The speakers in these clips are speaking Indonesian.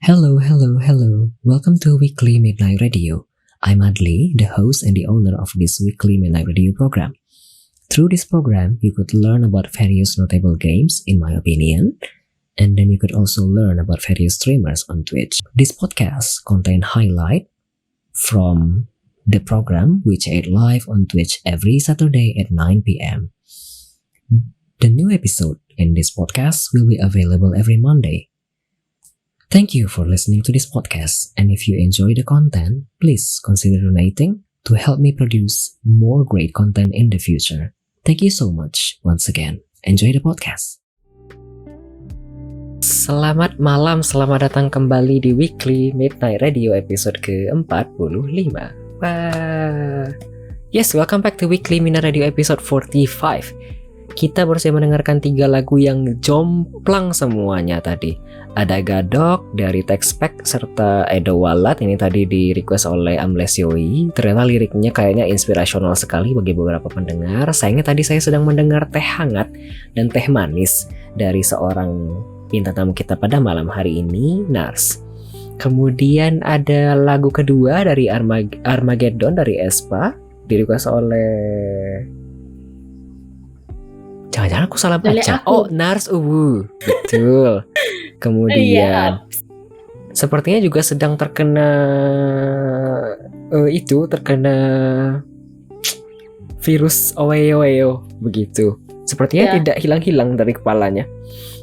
Hello, hello, hello. Welcome to Weekly Midnight Radio. I'm Adli, the host and the owner of this Weekly Midnight Radio program. Through this program, you could learn about various notable games, in my opinion, and then you could also learn about various streamers on Twitch. This podcast contains highlight from the program which aired live on Twitch every Saturday at 9 p.m. The new episode in this podcast will be available every Monday. Thank you for listening to this podcast, and if you enjoy the content, please consider donating to help me produce more great content in the future. Thank you so much once again. Enjoy the podcast. Selamat malam, selamat datang kembali di Weekly Midnight Radio episode ke-45. Wah. Yes, welcome back to Weekly Midnight Radio episode 45. Kita baru mendengarkan 3 lagu yang jomplang semuanya tadi. Ada Gadok dari Textpack serta Edo Walat, ini tadi di request oleh Amlesioi. Ternyata liriknya kayaknya inspirasional sekali bagi beberapa pendengar. Sayangnya tadi saya sedang mendengar teh hangat dan teh manis dari seorang bintang tamu kita pada malam hari ini, Nars. Kemudian ada lagu kedua dari Armageddon dari Aespa, di request oleh... Jangan-jangan aku salah baca. Oh, Nars Uwu. Betul. Kemudian sepertinya juga sedang terkena terkena virus Oeo begitu. Sepertinya tidak hilang-hilang dari kepalanya.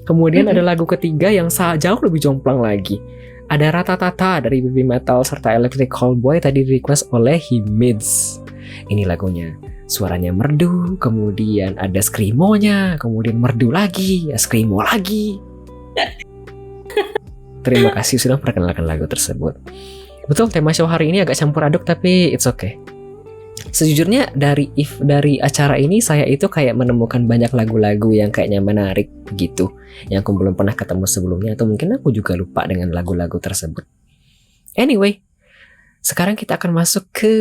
Kemudian ada lagu ketiga yang jauh lebih jomplang lagi. Ada Ratatata dari Baby Metal serta Electric Callboy tadi request oleh Himids. Ini lagunya. Suaranya merdu, kemudian ada screamo-nya, kemudian merdu lagi, screamo lagi. Terima kasih sudah perkenalkan lagu tersebut. Betul, tema show hari ini agak campur aduk tapi it's okay. Sejujurnya dari acara ini saya itu kayak menemukan banyak lagu-lagu yang kayaknya menarik begitu, yang aku belum pernah ketemu sebelumnya, atau mungkin aku juga lupa dengan lagu-lagu tersebut. Anyway, sekarang kita akan masuk ke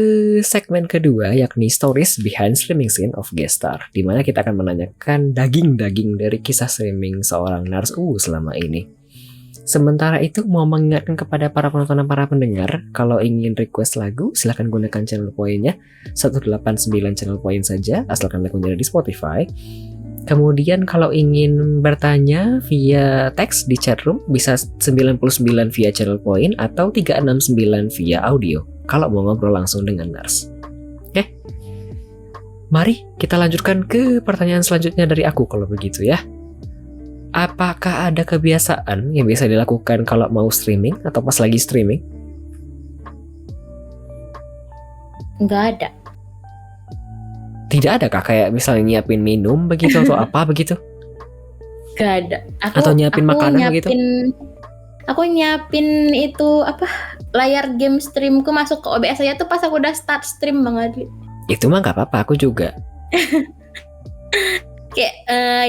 segmen kedua, yakni Stories Behind Streaming Scene of Guestar, di mana kita akan menanyakan daging-daging dari kisah streaming seorang Nars selama ini. Sementara itu, mau mengingatkan kepada para penonton dan para pendengar, kalau ingin request lagu, silahkan gunakan channel poinnya 189 channel poin saja, asalkan lagunya ada di Spotify. Kemudian kalau ingin bertanya via teks di chatroom, bisa 99 via channel point atau 369 via audio, kalau mau ngobrol langsung dengan Nars. Oke, mari kita lanjutkan ke pertanyaan selanjutnya dari aku kalau begitu ya. Apakah ada kebiasaan yang bisa dilakukan kalau mau streaming atau pas lagi streaming? Nggak ada. Tidak ada kah? Kayak misalnya nyiapin minum begitu atau apa begitu? Gak ada. Atau nyiapin makanan begitu? Aku nyiapin itu layar game streamku masuk ke OBS aja tuh pas aku udah start stream Bang Adli. Itu mah nggak apa-apa, aku juga. Kayak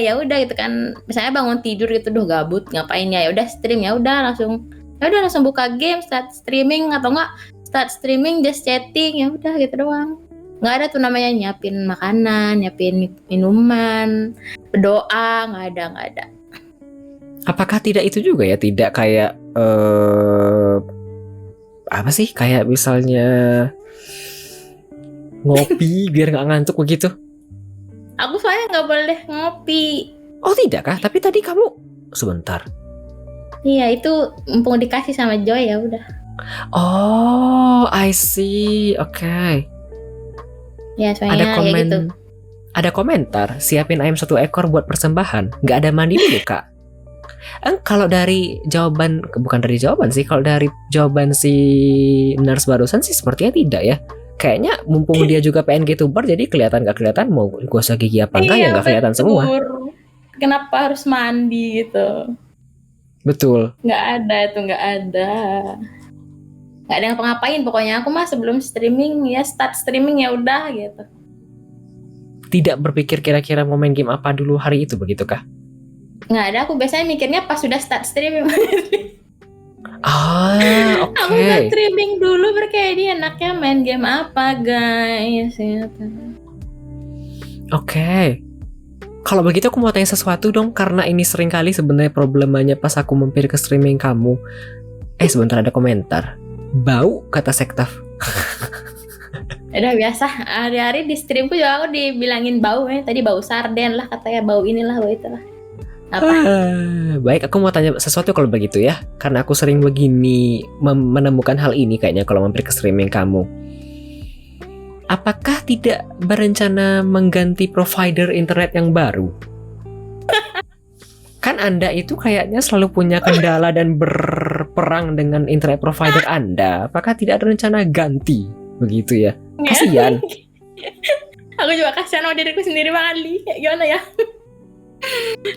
ya udah gitu kan. Misalnya bangun tidur gitu, gabut ngapain ya? Ya udah stream, ya udah langsung buka game, start streaming, atau enggak start streaming just chatting, ya udah gitu doang. Nggak ada tuh namanya nyiapin makanan, nyiapin minuman, berdoa, nggak ada. Apakah tidak itu juga ya? Tidak kayak apa sih? Kayak misalnya ngopi biar nggak ngantuk begitu? Aku soalnya nggak boleh ngopi. Oh tidak kah? Tapi tadi kamu sebentar. Iya, itu mumpung dikasih sama Joy ya udah. Oh, I see. Okay. Ya, soalnya ada ya gitu. Ada komentar, siapin ayam 1 ekor buat persembahan. Nggak ada mandi dulu, Kak. Kalau dari jawaban, bukan dari jawaban sih, kalau dari jawaban si Nars barusan sih sepertinya tidak ya. Kayaknya mumpung dia juga PNG tuber, jadi nggak kelihatan mau gosok gigi apa enggak, ya nggak kelihatan semua. Kenapa harus mandi gitu? Betul. Nggak ada. Nggak ada yang ngapain, pokoknya aku mah sebelum streaming ya start streaming ya udah gitu. Tidak berpikir kira-kira mau main game apa dulu hari itu begitu kah? Nggak ada, aku biasanya mikirnya pas sudah start streaming. Oke. Aku nggak streaming dulu berkayak dia enaknya main game apa guys. Oke. Kalau begitu aku mau tanya sesuatu dong, karena ini sering kali sebenarnya problemanya pas aku mampir ke streaming kamu. Sebentar, ada komentar. Bau, kata Sektaf. Udah biasa, hari-hari di streamku juga aku dibilangin bau tadi bau sarden lah katanya, bau inilah, bau itulah. Apa? Baik, aku mau tanya sesuatu kalau begitu ya. Karena aku sering begini menemukan hal ini kayaknya kalau mampir ke streaming kamu. Apakah tidak berencana mengganti provider internet yang baru? Kan Anda itu kayaknya selalu punya kendala dan berperang dengan internet provider Anda. Apakah tidak ada rencana ganti? Begitu ya. Kasian. Aku juga kasihan sama diriku sendiri Bang Ali. Gimana ya?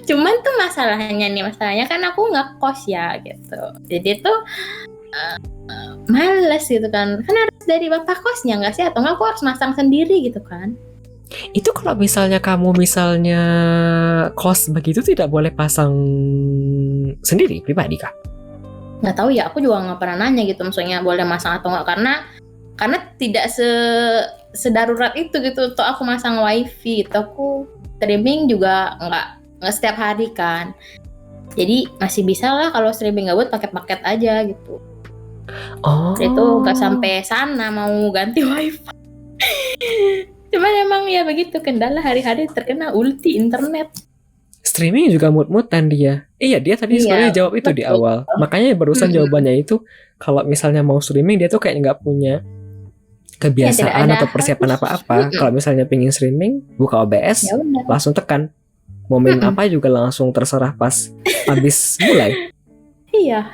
Cuman tuh masalahnya kan aku ngekos ya gitu. Jadi tuh males gitu kan. Kan harus dari bapak kosnya nggak sih? Atau nggak aku harus masang sendiri gitu kan? Itu kalau misalnya kamu kos begitu tidak boleh pasang sendiri pribadi kah? Nggak tahu ya, aku juga nggak pernah nanya gitu. Maksudnya boleh masang atau nggak, karena tidak sedarurat itu gitu untuk aku masang wifi gitu. Aku streaming juga nggak setiap hari kan, jadi masih bisa lah kalau streaming gabut pakai paket aja gitu. Itu nggak sampai sana mau ganti wifi. Cuman emang ya begitu, kendala hari-hari terkena ulti internet. Streaming juga mut-mutan dia. Iya, dia tadi sebenarnya jawab itu di awal. Makanya barusan jawabannya itu kalau misalnya mau streaming dia tuh kayak nggak punya kebiasaan atau persiapan apa-apa. Kalau misalnya pengen streaming, buka OBS, langsung tekan. Mau main apa juga langsung terserah pas habis mulai. Iya.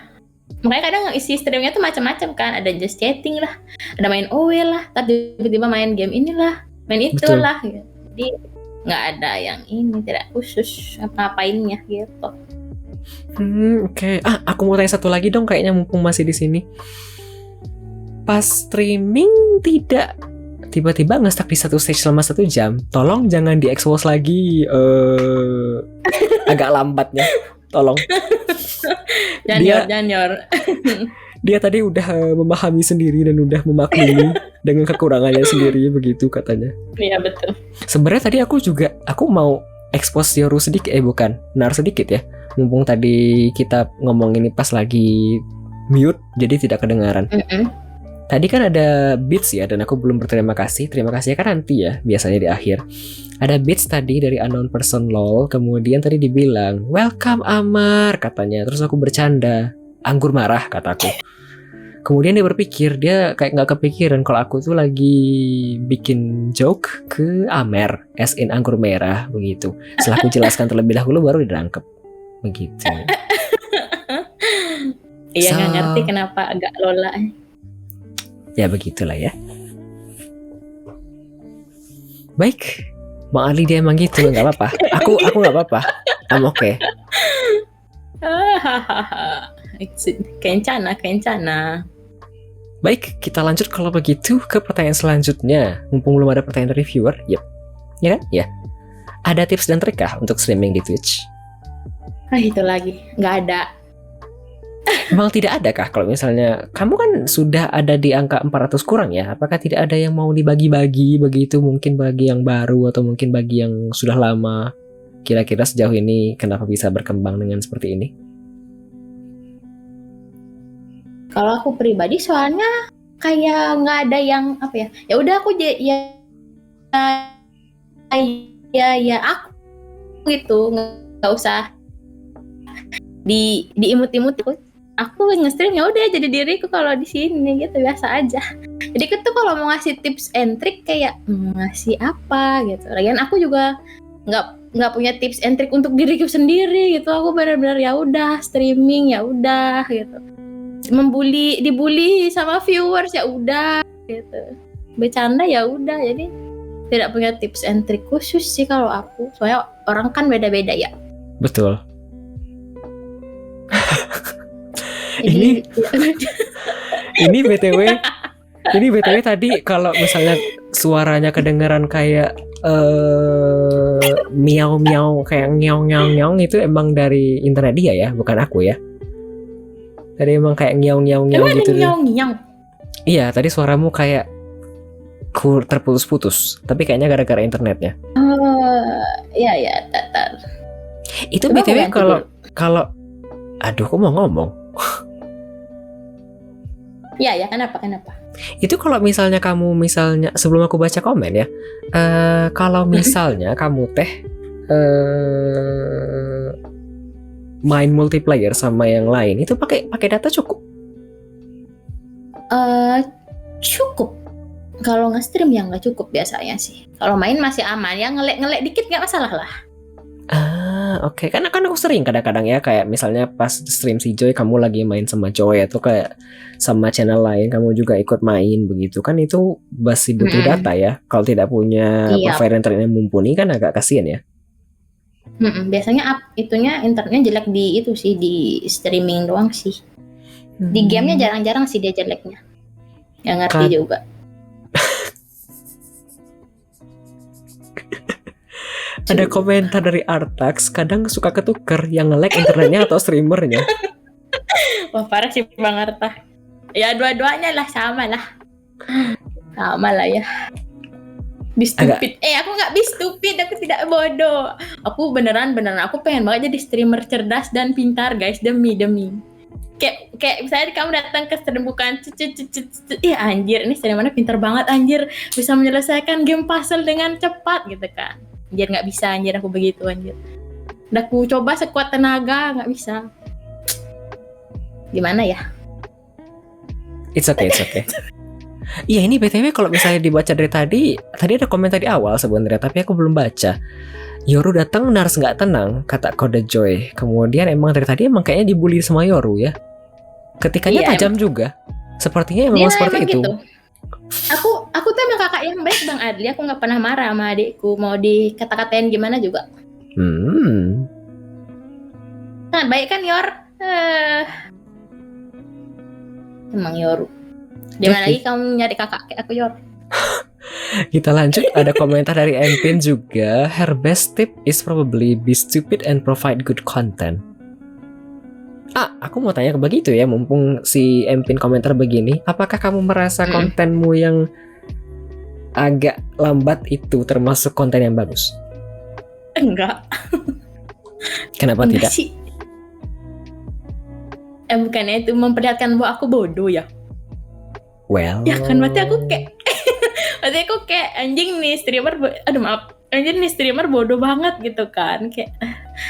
Makanya kadang isi streamingnya tuh macam-macam kan. Ada just chatting lah, ada main OW lah, tiba-tiba main game inilah, main itulah. Gitu. Jadi nggak ada yang ini, tidak khusus apa-apainnya gitu. Oke. Aku mau tanya satu lagi dong, kayaknya mumpung masih di sini. Pas streaming tidak tiba-tiba nge-stuck di satu stage selama 1 jam, tolong jangan di-expose lagi agak lambatnya, tolong. Janyor. Dia tadi udah memahami sendiri dan udah memaklumi dengan kekurangannya sendiri, begitu katanya. Iya betul. Sebenarnya tadi aku mau expose Yoru sedikit, Nar sedikit ya. Mumpung tadi kita ngomong ini pas lagi mute, jadi tidak kedengaran. Tadi kan ada beats ya, dan aku belum berterima kasih. Terima kasih kan nanti ya, biasanya di akhir. Ada beats tadi dari unknown person lol. Kemudian tadi dibilang, welcome Amar, katanya. Terus aku bercanda, anggur marah, kataku. Kemudian dia berpikir, dia kayak gak kepikiran kalau aku tuh lagi bikin joke ke Amer, as in anggur merah, begitu. Setelah aku jelaskan terlebih dahulu, baru dirangkep. Begitu. Iya, gak ngerti kenapa agak lola. Ya begitulah ya. Baik, Bang Ali dia emang gitu, nggak apa-apa. Aku nggak apa-apa. I'm okay. Kencana. Baik, kita lanjut kalau begitu ke pertanyaan selanjutnya. Mumpung belum ada pertanyaan dari viewer, ya kan? Ya. Ada tips dan trik kah untuk streaming di Twitch? Itu lagi, nggak ada. Memang tidak ada kah? Kalau misalnya kamu kan sudah ada di angka 400 kurang ya, apakah tidak ada yang mau dibagi-bagi begitu, mungkin bagi yang baru atau mungkin bagi yang sudah lama? Kira-kira sejauh ini kenapa bisa berkembang dengan seperti ini? Kalau aku pribadi soalnya kayak nggak ada yang apa ya. Ya udah aku ya aku gitu, nggak usah diimut-imut. Aku nge-stream ya udah jadi diriku kalau di sini gitu, biasa aja. Jadi aku tuh kalau mau ngasih tips and trick kayak ngasih apa gitu. Lagian aku juga nggak punya tips and trick untuk diriku sendiri gitu. Aku benar-benar ya udah streaming ya udah gitu. Dibully sama viewers ya udah gitu. Bercanda ya udah. Jadi tidak punya tips and trick khusus sih kalau aku. Soalnya orang kan beda-beda ya. Betul. Jadi, ini BTW tadi kalau misalnya suaranya kedengaran kayak miau kayak nyong itu emang dari internet dia ya, bukan aku ya. Tadi emang kayak nyong gitu. Nyong. Iya, tadi suaramu kayak terputus-putus, tapi kayaknya gara-gara internetnya. Iya, tar. Itu BTW kalau aduh, aku mau ngomong. Iya ya, kenapa? Itu kalau misalnya kamu sebelum aku baca komen ya, kalau misalnya kamu teh main multiplayer sama yang lain itu pakai data cukup? Cukup. Kalau nge-stream ya nggak cukup biasanya sih. Kalau main masih aman ya, ngelek dikit nggak masalah lah. Oke. Kan aku sering kadang-kadang ya, kayak misalnya pas stream si Joy kamu lagi main sama Joy atau kayak sama channel lain kamu juga ikut main begitu kan, itu masih butuh data ya. Kalau tidak punya Iya. provider internet yang mumpuni kan agak kasihan ya. Biasanya itunya internetnya jelek di itu sih, di streaming doang sih. Di gamenya jarang-jarang sih dia jeleknya. Nggak ngerti juga. Ada komentar dari Artax, kadang suka ketuker yang nge-lag internetnya atau streamernya. Wah parah sih Bang Arta. Ya dua-duanya lah, sama lah ya. Be stupid. Aku nggak be stupid, aku tidak bodoh. Aku beneran aku pengen banget jadi streamer cerdas dan pintar guys, demi. Kayak misalnya kamu datang ke stream bukan anjir ini streamernya pintar banget anjir, bisa menyelesaikan game puzzle dengan cepat gitu kan. Anjir nggak bisa anjir, aku begitu anjir. Udah aku coba sekuat tenaga nggak bisa. Gimana ya? It's okay. Iya, ini BTW kalau misalnya dibaca dari tadi ada komentar di awal sebenarnya, tapi aku belum baca. Yoru datang nars nggak tenang, kata kode Joy. Kemudian emang dari tadi kayaknya dibully sama Yoru ya. Ketikanya tajam juga. Sepertinya memang seperti itu. Gitu. Aku tuh emang kakak yang baik Bang Adli. Aku nggak pernah marah sama adikku, mau dikata-katain gimana juga. Sangat baik kan Yor? Emang Yoru. Gimana lagi kamu nyari kakak kayak aku Yor? Kita lanjut, ada komentar dari Empin juga. Her best tip is probably be stupid and provide good content. Aku mau tanya begitu ya, mumpung si Empin komentar begini. Apakah kamu merasa kontenmu yang agak lambat itu termasuk konten yang bagus? Enggak. Kenapa tidak? Sih. Bukannya itu memperlihatkan bahwa aku bodoh ya? Well. Ya kan berarti aku kayak anjing nih streamer, anjing nih streamer bodoh banget gitu kan. Kayak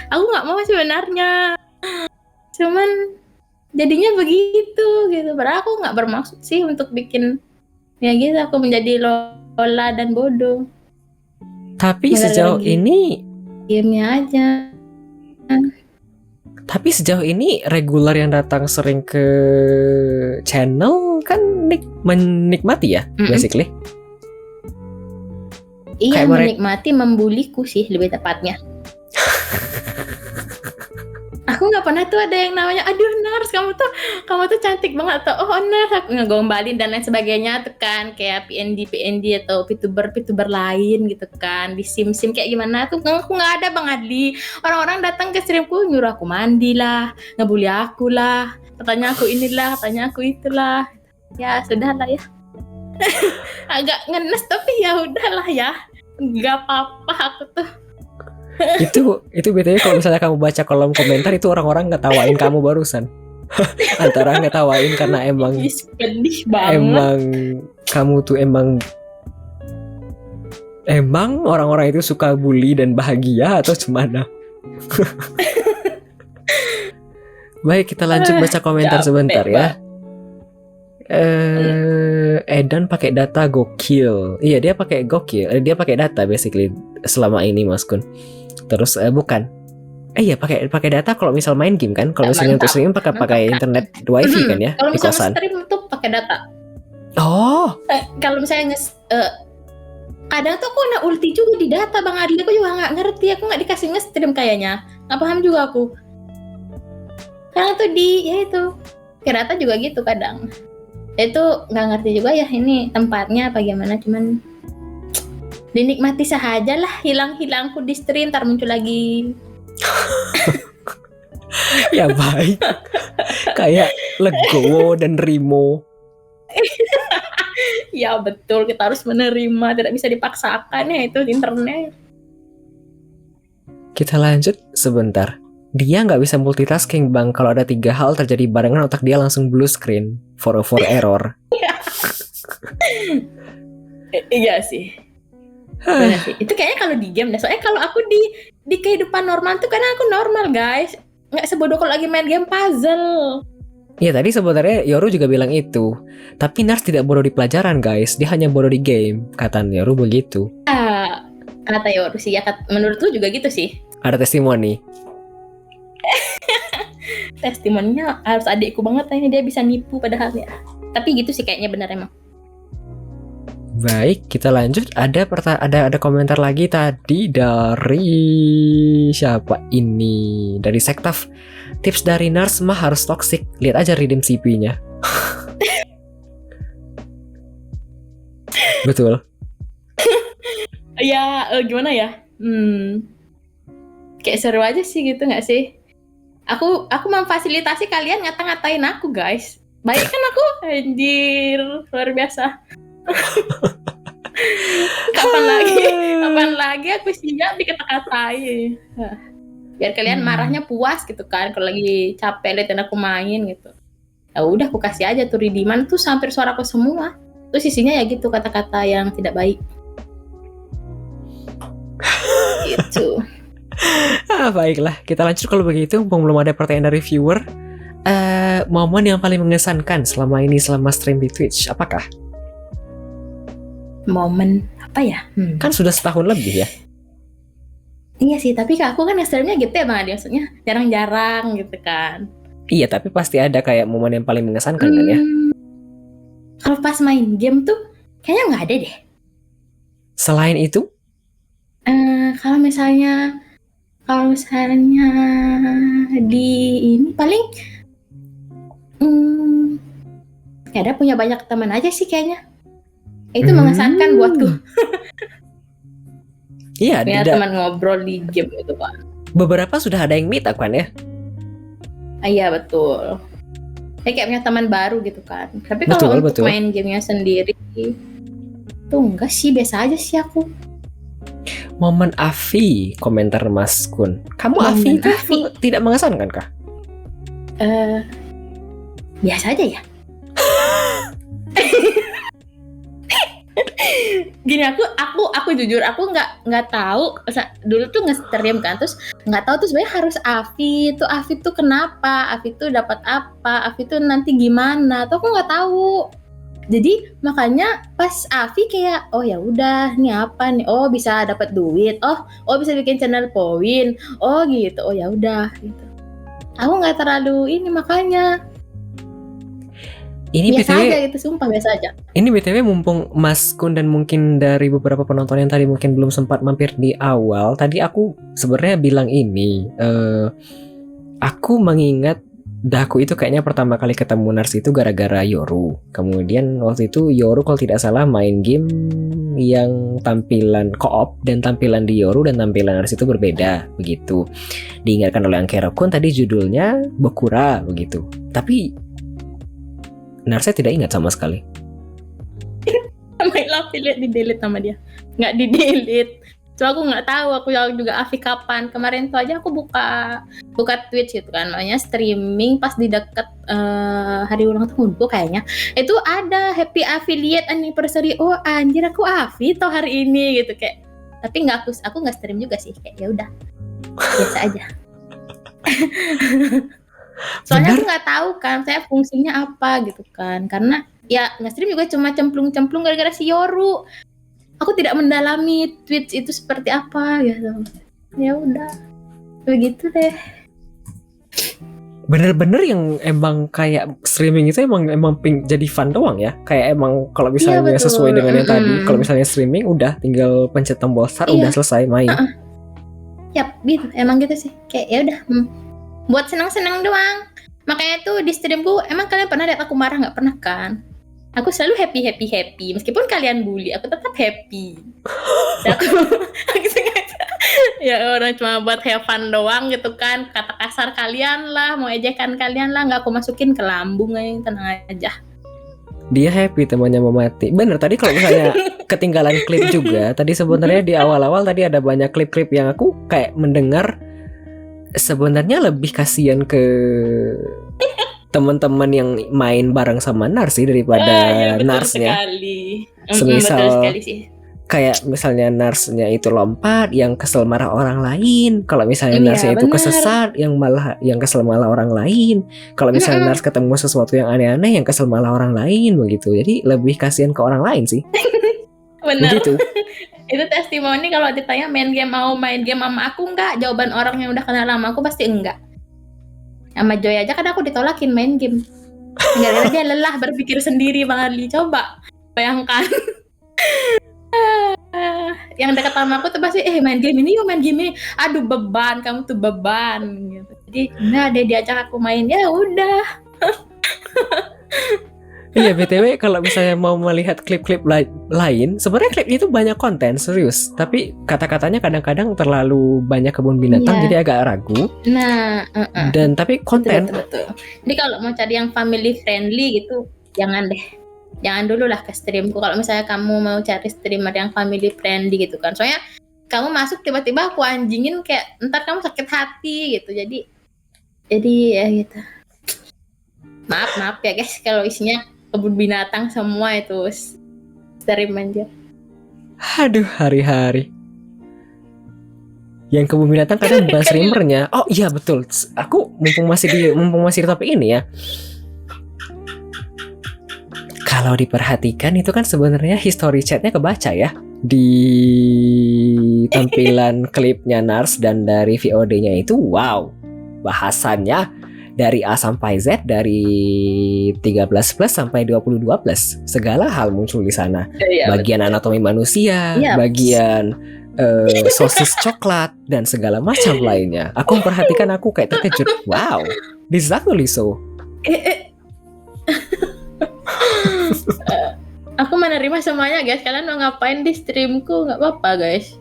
aku nggak mau sebenarnya, cuman jadinya begitu gitu. Padahal aku nggak bermaksud sih untuk bikin ya gitu, aku menjadi Lola dan bodoh. Tapi sejauh ini gamenya aja. Tapi sejauh ini regular yang datang sering ke channel kan menikmati ya, basically. Iya, menikmati, membuliku sih lebih tepatnya. Aku nggak pernah tuh ada yang namanya, aduh Nars kamu tuh cantik banget, atau oh Nars aku ngegombalin dan lain sebagainya tuh kan, kayak PND atau VTuber lain gitu kan, di sim kayak gimana tuh. Aku nggak ada Bang Adli. Orang-orang datang ke streamku nyuruh aku mandi lah, ngebully aku lah, katanya aku inilah, katanya aku itulah. Ya sudah lah ya. Agak ngenes tapi ya udahlah ya, nggak apa-apa aku tuh. itu BTW kalau misalnya kamu baca kolom komentar itu orang-orang ngetawain kamu barusan. Antara ngetawain karena emang kamu tuh emang orang-orang itu suka bully dan bahagia atau gimana? Baik, kita lanjut baca komentar sebentar ya. Edan pakai data gokil. Iya, dia pakai gokil. Dia pakai data basically selama ini Mas Kun. Terus bukan. Iya, pakai data kalau misal main game kan. Kalau misalnya untuk streaming pakai internet wifi kan ya kalau di kosan. Kalau misalnya stream tuh pakai data. Oh. Kalau misalnya kadang tuh aku kena ulti juga di data Bang Adli. Aku juga nggak ngerti. Aku nggak dikasih nge-stream kayaknya. Nggak paham juga aku. Kadang tuh ke data juga gitu kadang. Itu nggak ngerti juga ya ini tempatnya apa gimana, cuman dinikmati saja lah. Hilang-hilangku di stream, ntar muncul lagi. Ya baik. Kayak Legowo dan Rimo. Ya betul, kita harus menerima, tidak bisa dipaksakan ya itu internet. Kita lanjut sebentar. Dia nggak bisa multitasking bang. Kalau ada 3 hal terjadi barengan, otak dia langsung blue screen for error. Iya sih. Benar sih. Itu kayaknya kalau di game dah. Soalnya kalau aku di kehidupan normal tuh karena aku normal guys. Nggak sebodoh kalau lagi main game puzzle. Ya tadi sebenarnya Yoru juga bilang itu. Tapi Nars tidak bodoh di pelajaran guys. Dia hanya bodoh di game. Kata Yoru begitu. Kata Yoru sih ya. Menurutku juga gitu sih. Ada testimoni. Testimoninya harus adikku banget ini, dia bisa nipu padahal ya. Tapi gitu sih kayaknya benar emang. Baik, kita lanjut. Ada komentar lagi tadi dari siapa ini? Dari Sektaf. Tips dari Nars mah harus toxic. Lihat aja redeem CP-nya. Betul. Ya gimana ya? Kayak seru aja sih gitu nggak sih? Aku memfasilitasi kalian ngata-ngatain aku guys. Baik kan aku? Anjir, luar biasa. Kapan lagi aku siap dikata-katain. Biar kalian marahnya puas gitu kan, kalau lagi capek liatin aku main gitu. Ya udah aku kasih aja tuh redeeman tuh hampir suaraku semua. Terus isinya ya gitu kata-kata yang tidak baik. Gitu. Baiklah, kita lanjut kalau begitu. Belum ada pertanyaan dari viewer. Momen yang paling mengesankan selama stream di Twitch, apakah? Momen apa ya? Kan sudah setahun lebih ya. Iya sih, tapi aku kan streamnya gitu ya Bang Adi, maksudnya jarang-jarang gitu kan. Iya, tapi pasti ada kayak momen yang paling mengesankan kan ya. Kalau pas main game tuh kayaknya nggak ada deh. Selain itu? Kalau misalnya di ini paling ada punya banyak teman aja sih kayaknya. Itu mengesankan buatku. Iya, punya teman ngobrol di game itu Pak. Beberapa sudah ada yang meet up kan ya? Iya betul. Kayak punya teman baru gitu kan. Tapi kalau untuk main gamenya sendiri tuh enggak sih, biasa aja sih aku. Momen Afi, komentar Mas Kun. Kamu Afi itu tidak mengesankan kah? Biasa aja ya. Gini, aku jujur aku nggak tahu dulu tuh nge-stream kan, terus nggak tahu tuh sebenarnya harus Afi tuh kenapa, Afi tuh dapat apa, Afi tuh nanti gimana, tuh aku nggak tahu. Jadi makanya pas Afi kayak oh ya udah nih apa nih, oh bisa dapat duit, oh bisa bikin channel poin, oh gitu, oh ya udah gitu. Aku nggak terlalu ini makanya. Ini biasa BTW, aja gitu, sumpah biasa aja. Ini BTW mumpung Mas Kun dan mungkin dari beberapa penonton yang tadi mungkin belum sempat mampir di awal, tadi aku sebenarnya bilang ini, aku mengingat Daku itu kayaknya pertama kali ketemu Nars itu gara-gara Yoru. Kemudian waktu itu Yoru kalau tidak salah main game yang tampilan co-op, dan tampilan di Yoru dan tampilan Nars itu berbeda begitu. Diingatkan oleh Angkero Kun tadi judulnya Bokura begitu. Tapi Narsnya tidak ingat sama sekali. My love lihat di-delete sama dia. Nggak di-delete. Cuma aku nggak tahu, aku juga Afi kapan. Kemarin tuh aja aku buka Twitch gitu kan, namanya streaming pas di deket hari ulang tahunku kayaknya. Itu ada happy affiliate anniversary. Oh anjir, aku Afi tau hari ini gitu kayak. Tapi aku nggak stream juga sih, kayak ya udah biasa aja. Soalnya aku nggak tahu kan saya fungsinya apa gitu kan, karena ya nge-stream juga cuma cemplung-cemplung gara-gara si Yoru. Aku tidak mendalami Twitch itu seperti apa gitu. Ya udah begitu deh. Bener-bener yang emang kayak streaming itu emang jadi fun doang ya. Kayak emang kalau misalnya iya, sesuai dengan yang tadi, kalau misalnya streaming udah tinggal pencet tombol start, udah selesai main. Yap, gitu. Emang gitu sih. Kayak ya udah buat senang-senang doang. Makanya tuh di streamku emang kalian pernah lihat aku marah nggak? Pernah kan? Aku selalu happy meskipun kalian bully, aku tetap happy. Aku sengaja ya orang cuma buat have fun doang gitu kan, kata kasar kalian lah, mau ejekan kalian lah, nggak aku masukin ke lambung aja, tenang aja. Dia happy temannya mau mati. Bener, tadi kalau misalnya ketinggalan klip juga, tadi sebenarnya di awal-awal tadi ada banyak klip-klip yang aku kayak mendengar sebenarnya lebih kasihan ke teman-teman yang main bareng sama Nars sih daripada Iya betul Narsnya. sekali. Semisal Betul sekali sih. kayak misalnya Narsnya itu lompat, yang kesel marah orang lain. Kalau misalnya Iya, Narsnya itu benar. kesesat, yang kesel malah orang lain. Kalau misalnya Nars ketemu sesuatu yang aneh-aneh, yang kesel malah orang lain begitu. Jadi lebih kasihan ke orang lain sih. Benar. Begitu. Itu testimoni kalau ditanya main game sama aku enggak, jawaban orang yang udah kenal sama aku pasti enggak. Sama Joy aja kan aku ditolakin main game. Gara-gara dia lelah berpikir sendiri Bang Adli. Coba bayangkan. Yang dekat sama aku tuh pasti main game ini yuk, main game ini. Aduh beban, kamu tuh beban gitu. Jadi nah dia diajak aku main, ya udah. Iya, BTW kalau misalnya mau melihat klip-klip lain, sebenarnya klip itu banyak konten serius, tapi kata-katanya kadang-kadang terlalu banyak kebun binatang, Iya. jadi agak ragu. Nah, Dan tapi konten betul. Jadi kalau mau cari yang family friendly gitu, jangan deh. Jangan dulu lah ke streamku. Kalau misalnya kamu mau cari streamer yang family friendly gitu kan. Soalnya kamu masuk tiba-tiba aku anjingin kayak ntar kamu sakit hati gitu. Jadi ya gitu. Maaf ya guys kalau isinya kebun binatang semua itu stream aja. aduh, hari-hari. Yang kebun binatang kadang bukan streamernya. Oh iya betul. Aku mumpung masih di topik ini ya. Kalau diperhatikan itu kan sebenarnya history chatnya kebaca ya di tampilan klipnya Nars, dan dari VOD-nya itu wow, bahasannya dari A sampai Z, dari 13 plus sampai 22 plus, segala hal muncul di sana. Bagian anatomi manusia, bagian sosis coklat dan segala macam lainnya. Aku memperhatikan, aku kayak terkejut. Wow, this is actually so. Aku menerima semuanya guys. Kalian mau ngapain di streamku nggak apa-apa guys.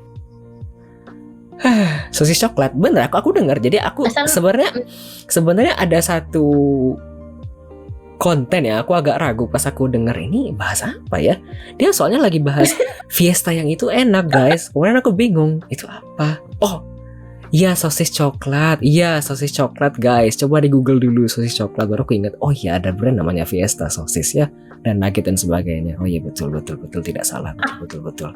Sosis coklat, bener aku dengar. Jadi aku sebenarnya ada satu konten ya, aku agak ragu pas aku denger ini bahas apa ya. Dia soalnya lagi bahas Fiesta yang itu enak guys. Kemudian aku bingung itu apa. Oh iya, sosis coklat. Iya, sosis coklat guys. Coba di Google dulu sosis coklat, baru aku ingat. Oh iya, ada brand namanya Fiesta sosis ya, dan nugget dan sebagainya. Oh iya, betul tidak salah. Betul.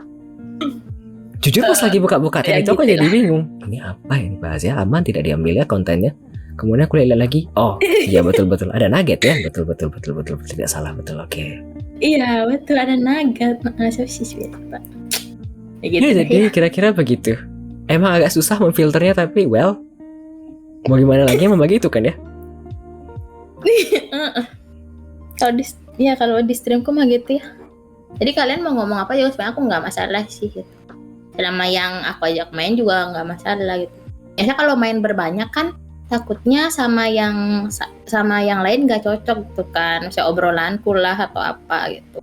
Jujur pas lagi buka-buka itu aku jadi bingung. Ini apa ini bahas ya? Aman tidak diambil ya kontennya? Kemudian aku lihat lagi. Oh iya, betul ada nugget ya. Betul tidak salah, betul. Oke. Iya betul, ada nugget, sosis ya Pak. Ya, jadi kira-kira begitu. Emang agak susah memfilternya, tapi well, mau gimana lagi, emang begitu kan ya? Kalau di streamku mah gitu ya. Jadi kalian mau ngomong apa juga sebenarnya aku nggak masalah sih gitu. Selama yang aku ajak main juga nggak masalah gitu. Biasanya kalau main berbanyak kan takutnya sama yang lain nggak cocok gitu kan, misalnya obrolanku lah atau apa gitu.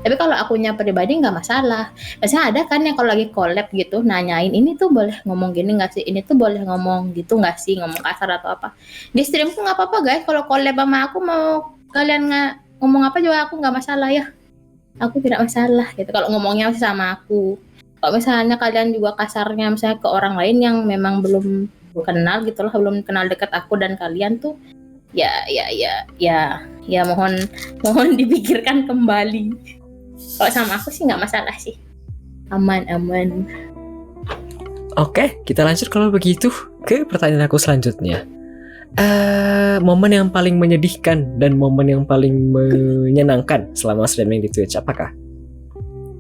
Tapi kalau akunya pribadi nggak masalah. Biasanya ada kan yang kalau lagi collab gitu nanyain ini tuh boleh ngomong gini nggak sih, ini tuh boleh ngomong gitu nggak sih, ngomong kasar atau apa. Di streamku nggak apa-apa guys, kalau collab sama aku mau kalian ngomong apa juga aku nggak masalah ya. Aku tidak masalah gitu kalau ngomongnya masih sama aku. Kalau misalnya kalian juga kasarnya misalnya ke orang lain yang memang belum kenal gitu lah, belum kenal dekat aku dan kalian tuh ya mohon dipikirkan kembali. Kalau sama aku sih nggak masalah sih, aman. Oke, kita lanjut kalau begitu ke pertanyaan aku selanjutnya. Momen yang paling menyedihkan dan momen yang paling menyenangkan selama streaming di Twitch apakah?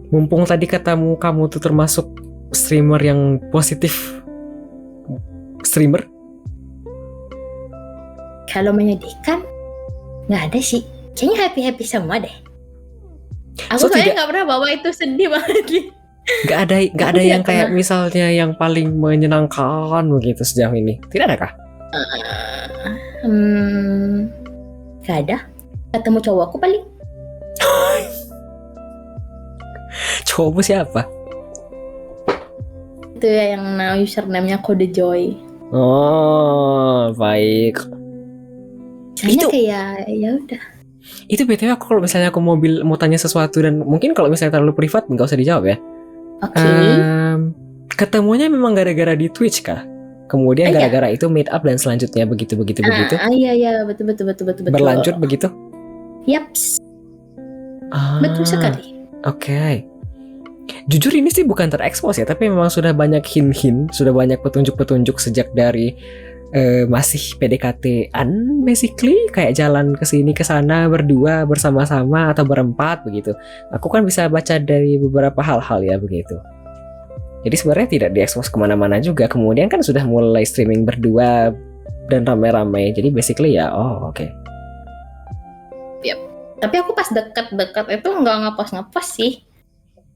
Mumpung tadi katamu kamu tuh termasuk streamer yang positif streamer. Kalau menyedihkan nggak ada sih, kayaknya happy semua deh. Aku kayaknya nggak pernah bawa itu sedih banget. Nggak ada yang kayak misalnya yang paling menyenangkan begitu sejauh ini. Tidak adakah? Nggak ada. Ketemu cowokku paling. Cowokmu siapa? Itu ya yang username-nya Kode Joy. Oh, baik. Itu kayak ya udah. Itu BTW aku kalau misalnya aku mau tanya sesuatu dan mungkin kalau misalnya terlalu privat nggak usah dijawab ya. Oke. Ketemunya memang gara-gara di Twitch kah? Kemudian Iya. gara-gara itu meet up dan selanjutnya begitu. Iya, betul. Berlanjut begitu. Yaps, Ah, betul sekali. Oke. Jujur ini sih bukan terekspos ya, tapi memang sudah banyak hint-hint, sudah banyak petunjuk-petunjuk sejak dari masih PDKT-an basically, kayak jalan ke sini ke sana berdua bersama-sama atau berempat begitu. Aku kan bisa baca dari beberapa hal-hal ya begitu. Jadi sebenarnya tidak diekspos kemana-mana juga. Kemudian kan sudah mulai streaming berdua dan rame-rame. Jadi basically ya, oke. Tapi aku pas deket-deket itu nggak ngepost sih.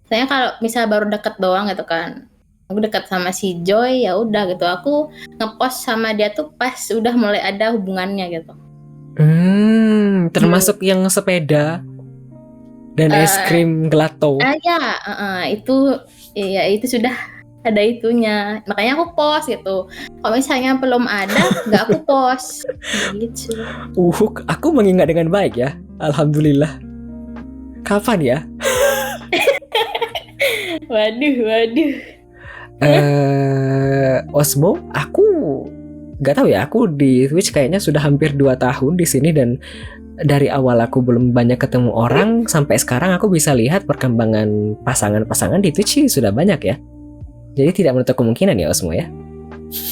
Saya kalau misal baru deket doang gitu kan, aku dekat sama si Joy, ya udah gitu. Aku ngepost sama dia tuh pas udah mulai ada hubungannya gitu. Termasuk yang sepeda dan es krim gelato. Itu sudah ada itunya. Makanya aku post gitu. Kalau misalnya belum ada, nggak aku post. Gitu. Aku mengingat dengan baik ya. Alhamdulillah. Kapan ya? Waduh. Osmo, aku nggak tahu ya. Aku di Twitch kayaknya sudah hampir 2 tahun di sini, dan dari awal aku belum banyak ketemu orang sampai sekarang aku bisa lihat perkembangan pasangan-pasangan di Twitch sih sudah banyak ya. Jadi tidak menutup kemungkinan ya Osmo ya.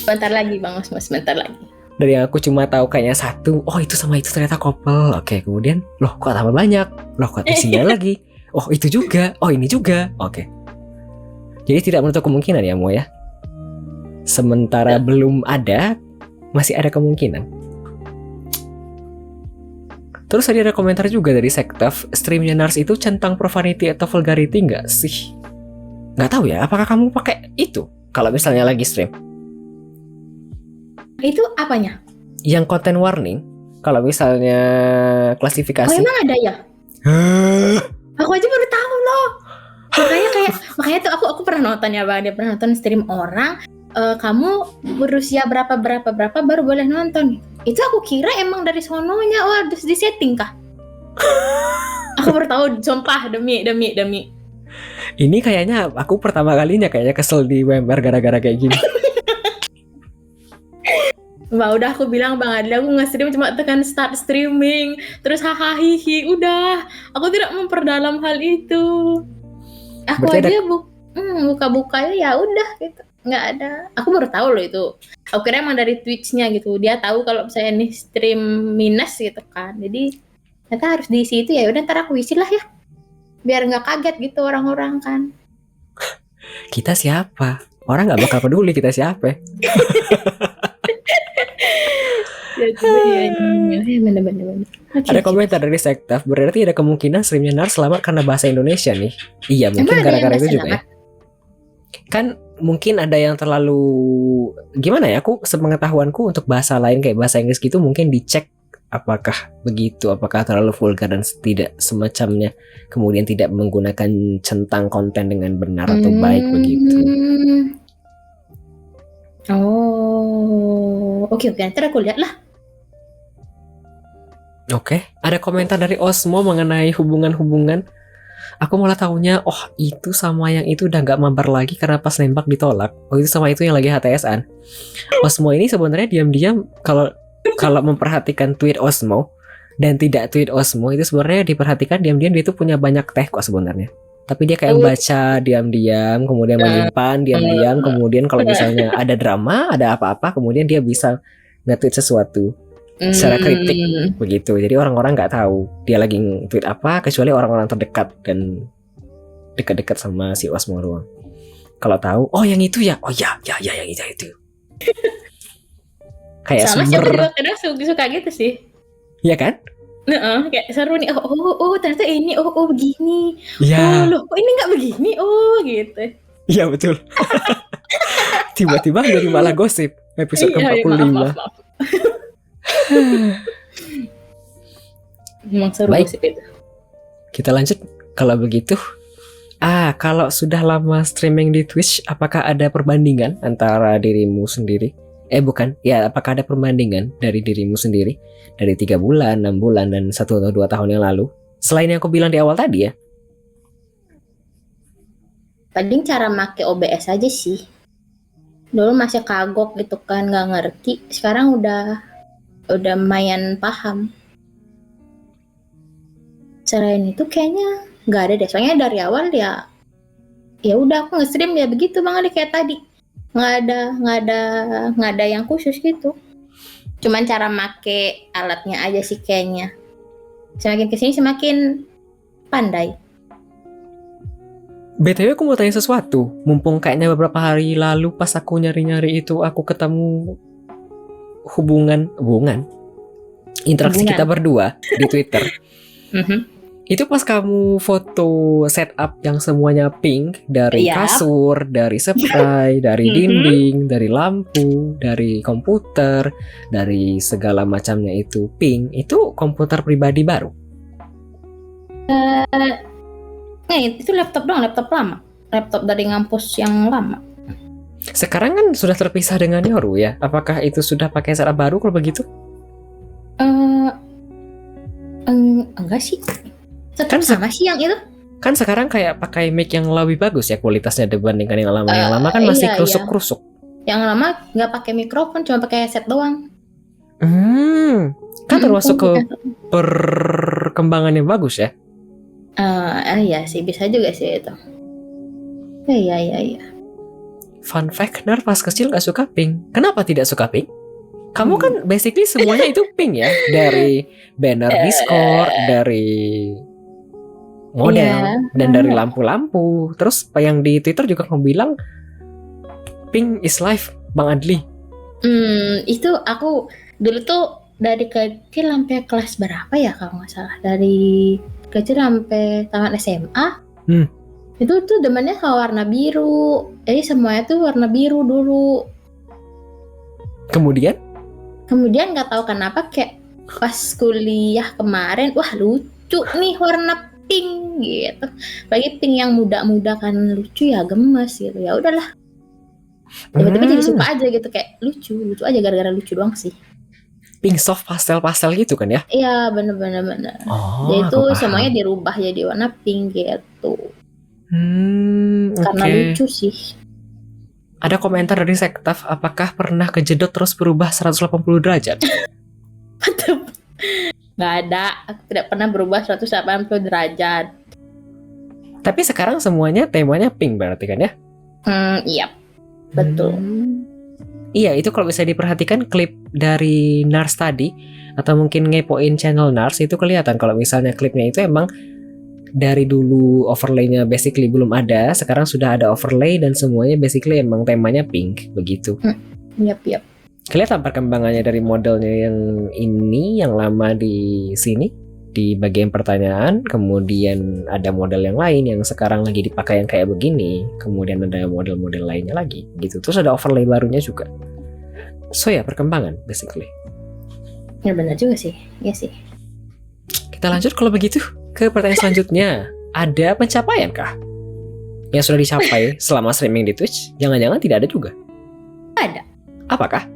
Bentar lagi Bang Osmo, sebentar lagi. Dari yang aku cuma tahu kayaknya satu, oh itu sama itu ternyata couple. Oke, kemudian loh kok tambah banyak, loh kok isinya lagi, oh itu juga, oh ini juga. Oke. Jadi tidak menutup kemungkinan ya Mo ya. Sementara belum ada, masih ada kemungkinan. Terus tadi ada komentar juga dari Sektaf, streamnya Nars itu centang profanity atau vulgarity nggak sih? Nggak tahu ya, apakah kamu pakai itu kalau misalnya lagi stream? Itu apanya? Yang konten warning, kalau misalnya klasifikasi. Oh emang ada ya? Aku aja baru tahu loh. Makanya tuh aku pernah nonton ya Bang, dia pernah nonton stream orang, kamu berusia berapa baru boleh nonton. Itu aku kira emang dari sononya, harus disetting kah? Aku baru tahu, sumpah demi. Ini kayaknya aku pertama kalinya kayaknya kesel di WMR gara-gara kayak gini. Mbak udah aku bilang Bang Adil, aku nge-stream cuma tekan start streaming, terus hahaha, udah. Aku tidak memperdalam hal itu. Aku Berarti aja buka-bukanya ya udah gitu, nggak ada. Aku baru tahu loh itu. Aku kira emang dari Twitch-nya gitu. Dia tahu kalau saya nih stream minus gitu kan. Jadi ternyata harus diisi itu, ya udah ntar aku isi lah ya. Biar nggak kaget gitu orang-orang kan. Kita siapa? Orang nggak bakal peduli kita siapa. Bener. Ada komentar dari Sektaf, berarti ada kemungkinan streamnya Nars selamat karena bahasa Indonesia nih. Iya, mungkin gara-gara itu juga ya. Kan mungkin ada yang terlalu gimana ya, aku sepengetahuanku untuk bahasa lain kayak bahasa Inggris gitu mungkin dicek apakah begitu, apakah terlalu vulgar dan tidak semacamnya, kemudian tidak menggunakan centang konten dengan benar atau baik begitu. Oke, ntar aku lihat lah. Oke, ada komentar dari Osmo mengenai hubungan-hubungan. Aku malah taunya, oh itu sama yang itu udah gak mabar lagi karena pas nembak ditolak. Oh itu sama itu yang lagi HTS-an. Osmo ini sebenarnya diam-diam kalau memperhatikan tweet Osmo dan tidak tweet Osmo itu sebenarnya diperhatikan diam-diam dia itu punya banyak teh kok sebenarnya. Tapi dia kayak baca diam-diam, kemudian menyimpan diam-diam, kemudian kalau misalnya ada drama, ada apa-apa, kemudian dia bisa nge-tweet sesuatu secara kritik begitu. Jadi orang-orang nggak tahu dia lagi tweet apa kecuali orang-orang terdekat dan dekat-dekat sama si Osmo doang. Kalau tahu, oh yang itu ya, oh ya yang itu. Kayak sama sumber. Sama juga kadang suka gitu sih. Iya kan? Kayak seru nih. Oh ternyata ini. Oh begini. Ya. Oh loh, kok ini nggak begini? Oh gitu. Iya betul. Tiba-tiba jadi malah gosip episode ke-45. Maaf. Memang seru gosip itu. Kita lanjut kalau begitu. Kalau sudah lama streaming di Twitch, apakah ada perbandingan antara dirimu sendiri? Apakah ada perbandingan dari dirimu sendiri dari 3 bulan, 6 bulan, dan 1 atau 2 tahun yang lalu? Selain yang aku bilang di awal tadi ya. Paling cara make OBS aja sih. Dulu masih kagok gitu kan, nggak ngerti. Sekarang udah lumayan paham. Selain itu kayaknya nggak ada deh. Soalnya dari awal ya udah aku nge-stream ya begitu banget deh kayak tadi. Nggak ada yang khusus gitu. Cuman cara make alatnya aja sih kayaknya. Semakin kesini semakin pandai. BTW aku mau tanya sesuatu. Mumpung kayaknya beberapa hari lalu pas aku nyari-nyari itu aku ketemu hubungan interaksi Hubungan. kita berdua di Twitter. Mhm. Itu pas kamu foto setup yang semuanya pink, dari Iya. kasur, dari spray, dari dinding, dari lampu, dari komputer, dari segala macamnya itu pink. Itu komputer pribadi baru. Itu laptop doang, laptop lama. Laptop dari ngampus yang lama. Sekarang kan sudah terpisah dengan Yoru ya. Apakah itu sudah pakai setup baru kalau begitu? Enggak sih. Tetap Kan sama sih yang itu. Kan sekarang kayak pakai mic yang lebih bagus ya kualitasnya dibandingkan yang lama. Yang lama kan masih Iya. krusuk-krusuk. Yang lama nggak pakai mikrofon, cuma pakai headset doang. Kan termasuk ke Bukan. perkembangan yang bagus ya. Iya sih, bisa juga sih itu. Iya. Fun fact, Nar pas kecil gak suka pink. Kenapa tidak suka pink? Kamu kan basically semuanya itu pink ya. Dari banner Discord, dari model, dan dari lampu-lampu. Terus yang di Twitter juga kamu bilang pink is life, Bang Adli. Itu aku dulu tuh dari kecil sampai kelas berapa ya kalau nggak salah. Dari kecil sampai tamat SMA. Itu tuh demennya sama warna biru. Jadi semuanya tuh warna biru dulu. Kemudian nggak tahu kenapa kayak pas kuliah kemarin, wah lucu nih warna pink gitu. Bagi pink yang muda-muda kan lucu ya, gemes gitu. Ya udahlah. Tiba-tiba jadi suka aja gitu, kayak lucu aja gara-gara lucu doang sih. pink soft pastel gitu kan ya? Iya bener. Jadi itu semuanya dirubah jadi warna pink gitu. Karena lucu sih. Ada komentar dari Sektaf, apakah pernah kejedot terus berubah 180 derajat? Nggak ada, aku tidak pernah berubah 180 derajat. Tapi sekarang semuanya temanya pink berarti kan ya? Iya, betul. Iya, itu kalau bisa diperhatikan klip dari Nars tadi, atau mungkin ngepoin channel Nars, itu kelihatan kalau misalnya klipnya itu emang dari dulu overlay-nya basically belum ada, sekarang sudah ada overlay dan semuanya basically emang temanya pink, begitu. Yap. Kelihatan perkembangannya dari modelnya yang ini, yang lama di sini, di bagian pertanyaan, kemudian ada model yang lain yang sekarang lagi dipakai yang kayak begini, kemudian ada model-model lainnya lagi, gitu. Terus ada overlay barunya juga. So ya, perkembangan basically. Ya benar juga sih, ya sih. Kita lanjut kalau begitu ke pertanyaan selanjutnya. Ada pencapaian kah yang sudah dicapai selama streaming di Twitch? Jangan-jangan tidak ada juga? Ada. Apakah?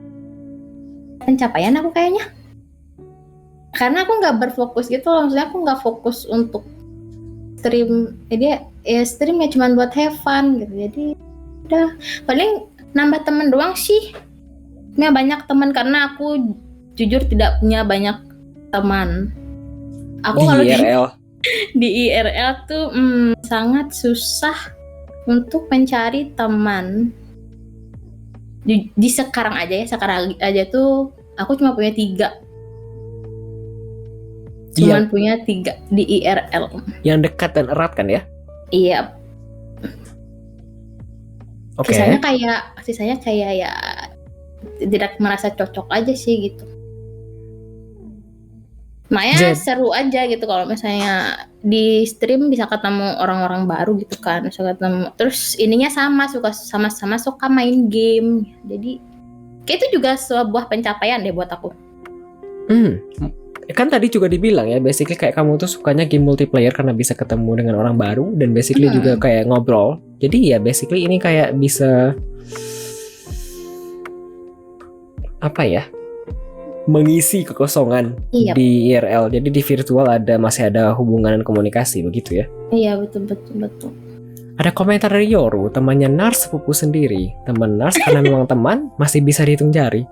Pencapaian aku kayaknya. Karena aku nggak berfokus gitu loh. Maksudnya aku nggak fokus untuk stream. Jadi ya stream ya cuma buat have fun gitu. Jadi udah paling nambah teman doang sih. Punya banyak teman karena aku jujur tidak punya banyak teman. Aku kalau di IRL tuh sangat susah untuk mencari teman. Di sekarang aja tuh aku cuma punya 3. Cuman punya 3 di IRL. Yang dekat dan erat kan ya? Iya. Oke. Sisanya kayak ya tidak merasa cocok aja sih gitu. Makanya seru aja gitu kalau misalnya di stream bisa ketemu orang-orang baru gitu kan, bisa ketemu. Terus ininya sama-sama suka main game. Jadi kayak itu juga sebuah pencapaian deh buat aku. Kan tadi juga dibilang ya, basically kayak kamu tuh sukanya game multiplayer karena bisa ketemu dengan orang baru dan basically juga kayak ngobrol. Jadi ya basically ini kayak bisa apa ya? Mengisi kekosongan di IRL. Jadi di virtual masih ada hubungan dan komunikasi begitu ya? Iya betul. Ada komentar dari Yoru, temannya Nars sepupu sendiri. Teman Nars karena memang teman, masih bisa dihitung jari.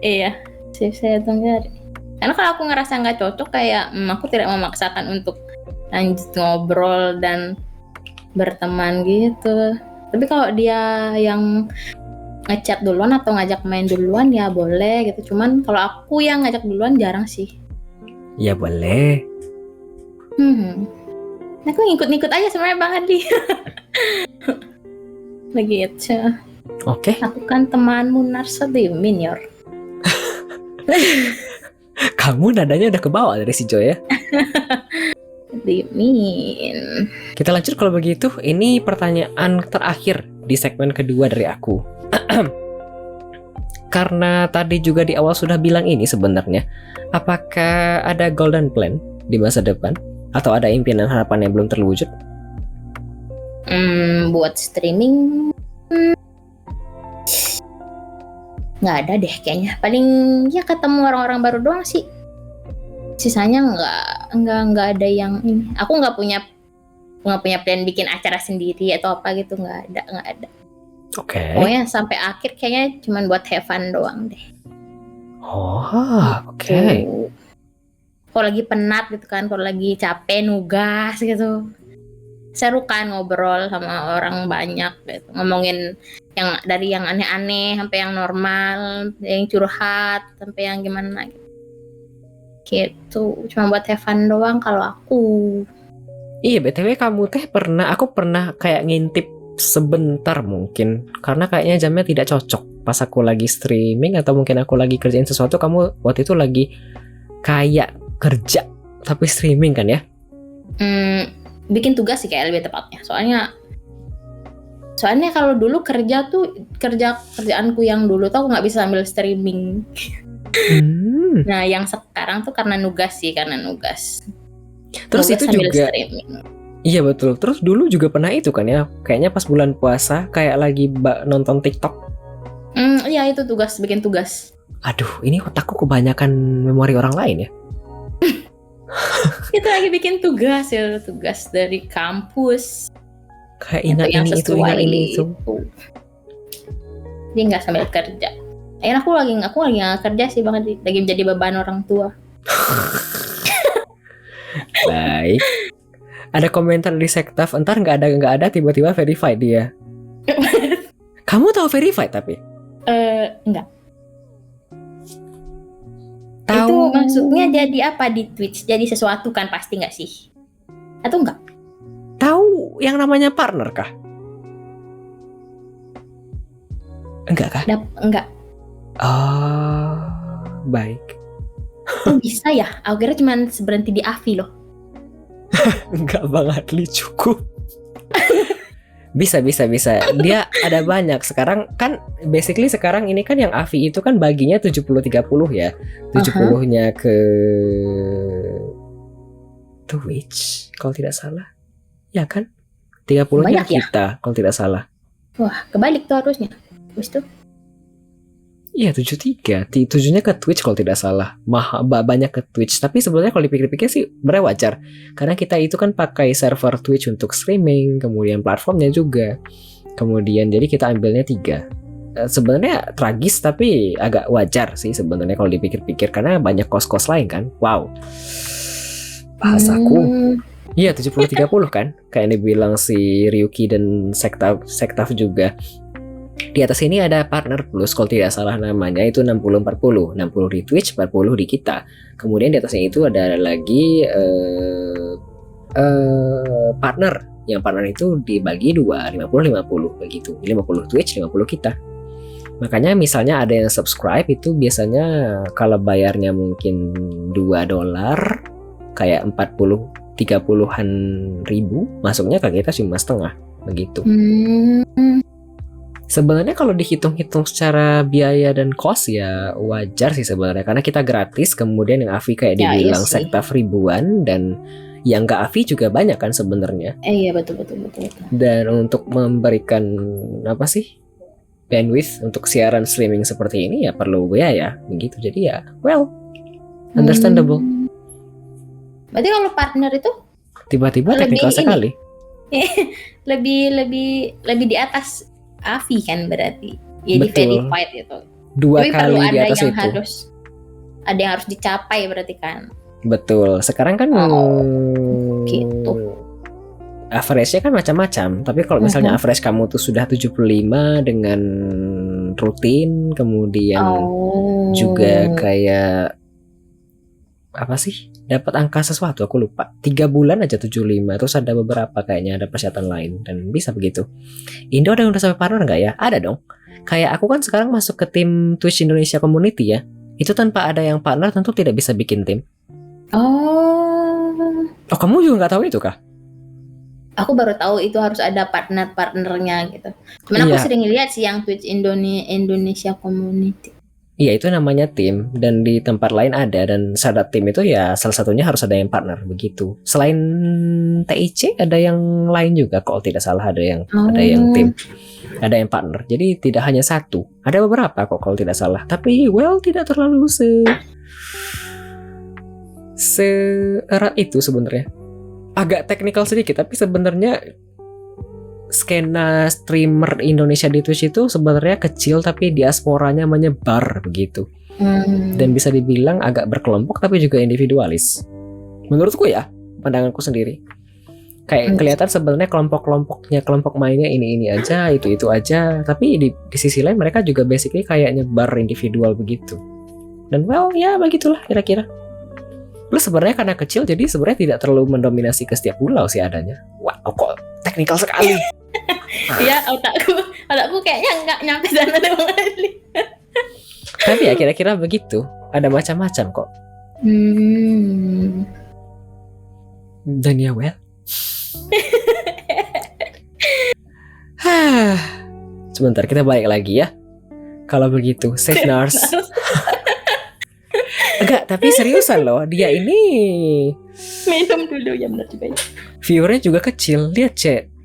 Iya, saya hitung jari. Karena kalau aku ngerasa nggak cocok, kayak aku tidak memaksakan untuk lanjut ngobrol dan berteman gitu. Tapi kalau dia yang ngechat duluan atau ngajak main duluan ya boleh gitu. Cuman kalau aku yang ngajak duluan jarang sih. Ya boleh. Aku ngikut-ngikut aja sebenarnya Bang Adi. Begitu. Oke. Aku kan temanmu Nars, what do you mean, Yor? Kamu nadanya udah kebawa dari si Joy ya. What do you mean? Kita lanjut kalau begitu. Ini pertanyaan terakhir di segmen kedua dari aku. Karena tadi juga di awal sudah bilang ini sebenarnya, apakah ada golden plan di masa depan? Atau ada impian dan harapan yang belum terwujud? Buat streaming nggak ada deh kayaknya. Paling ya ketemu orang-orang baru doang sih. Sisanya nggak ada yang ini. Aku nggak punya plan bikin acara sendiri atau apa gitu, nggak ada. Oke. Pokoknya sampai akhir kayaknya cuma buat have fun doang deh. Oh, oke. Kalau lagi penat gitu kan, kalau lagi capek nugas gitu, seru kan ngobrol sama orang banyak gitu, ngomongin yang dari yang aneh-aneh sampai yang normal, yang curhat sampai yang gimana gitu. Cuma buat have fun doang kalau aku. Iya, BTW aku pernah kayak ngintip sebentar mungkin, karena kayaknya jamnya tidak cocok pas aku lagi streaming atau mungkin aku lagi kerjain sesuatu. Kamu waktu itu lagi kayak kerja tapi streaming kan ya? Bikin tugas sih kayak lebih tepatnya. Soalnya kalau dulu kerjaanku yang dulu tuh aku nggak bisa sambil streaming. Nah yang sekarang tuh karena nugas. Terus nugas itu juga streaming. Iya betul. Terus dulu juga pernah itu kan ya, kayaknya pas bulan puasa kayak lagi nonton TikTok. Iya itu bikin tugas. Aduh, ini otakku kebanyakan memori orang lain ya. Kita lagi bikin tugas dari kampus. Kayak ingat ini itu. Dia nggak sambil kerja. Aku lagi nggak kerja sih banget, lagi menjadi beban orang tua. Baik. Ada komentar di Sektaf, entar nggak ada tiba-tiba verified dia. Kamu tahu verified tapi? Enggak. Tahu. Itu maksudnya jadi apa di Twitch? Jadi sesuatu kan pasti nggak sih? Atau enggak? Tahu yang namanya partner kah? Enggak kah? Enggak. Oh, baik. Oh, bisa ya? Aku kira cuma berhenti di Avi loh. Enggak banget, cukup. Bisa. Dia ada banyak. Sekarang kan basically sekarang ini kan yang Avi itu kan baginya 70-30 ya. 70-nya ke Twitch kalau tidak salah. Ya kan? 30-nya kita kalau tidak salah. Wah, kebalik tuh harusnya. Terus tuh. Iya 73, 7-nya ke Twitch kalau tidak salah. Banyak ke Twitch. Tapi sebenarnya kalau dipikir-pikir sih sebenarnya wajar. Karena kita itu kan pakai server Twitch untuk streaming, kemudian platformnya juga. Kemudian jadi kita ambilnya 3. Sebenarnya tragis tapi agak wajar sih sebenarnya kalau dipikir-pikir, karena banyak kos-kos lain kan. Wow. Bahasaku. Iya 70-30 kan. Kayak yang dibilang si Ryuki dan Sektaf juga. Di atas ini ada partner plus kalau tidak salah namanya itu 60-40. 60 di Twitch, 40 di kita. Kemudian di atasnya itu ada lagi partner. Yang partner itu dibagi 2, 50-50 begitu. 50 Twitch, 50 kita. Makanya misalnya ada yang subscribe itu biasanya kalau bayarnya mungkin $2 kayak 30-an ribu, masuknya ke kita cuma setengah begitu. Sebenarnya kalau dihitung-hitung secara biaya dan cost ya wajar sih sebenarnya, karena kita gratis. Kemudian yang Avi kayak dibilang Sektaf ribuan, dan yang nggak Avi juga banyak kan sebenarnya. Iya betul. Dan untuk memberikan bandwidth untuk siaran streaming seperti ini ya perlu biaya begitu. Jadi ya understandable. Berarti kalau partner itu tiba-tiba teknikal sekali. lebih lebih lebih di atas Avi kan berarti. Ya di Betul. verified gitu. 2 Tapi perlu kali di ada atas yang itu. ada yang harus dicapai berarti kan. Betul. Sekarang kan Oh, gitu. average-nya kan macam-macam. Tapi kalau misalnya average kamu tuh sudah 75 dengan rutin, kemudian juga kayak apa sih? Dapat angka sesuatu, aku lupa. 3 bulan aja 75. Terus ada beberapa kayaknya ada persyaratan lain dan bisa begitu. Indo ada yang udah sampai partner nggak ya? Ada dong. Kayak aku kan sekarang masuk ke tim Twitch Indonesia Community ya. Itu tanpa ada yang partner tentu tidak bisa bikin tim. Oh, kamu juga nggak tahu itu kah? Aku baru tahu itu harus ada partnernya gitu. Cuman aku sering lihat sih yang Twitch Indonesia Community. Iya, itu namanya tim, dan di tempat lain ada, dan syarat tim itu ya salah satunya harus ada yang partner begitu. Selain TIC ada yang lain juga kok tidak salah, ada yang tim, ada yang partner. Jadi tidak hanya satu, ada beberapa kok kalau tidak salah. Tapi tidak terlalu seerat itu sebenarnya. Agak teknikal sedikit, tapi sebenarnya skena streamer Indonesia di Twitch itu sebenarnya kecil tapi diasporanya menyebar begitu. Dan bisa dibilang agak berkelompok tapi juga individualis. Menurutku ya, pandanganku sendiri. Kayak kelihatan sebenarnya kelompok mainnya ini aja, itu aja, tapi di sisi lain mereka juga basically kayak nyebar individual begitu. Dan ya begitulah kira-kira. Plus sebenarnya karena kecil jadi sebenarnya tidak terlalu mendominasi ke setiap pulau sih adanya. Wow, kok teknikal sekali. Ya, otakku kayaknya nggak nyampe sana deh Bang Adli. Tapi ya kira-kira begitu. Ada macam-macam kok. Dan ya sebentar, kita balik lagi ya. Kalau begitu, Safe Nars. Enggak, tapi seriusan loh, dia ini minum dulu ya, benar juga. Viewernya juga kecil. Lihat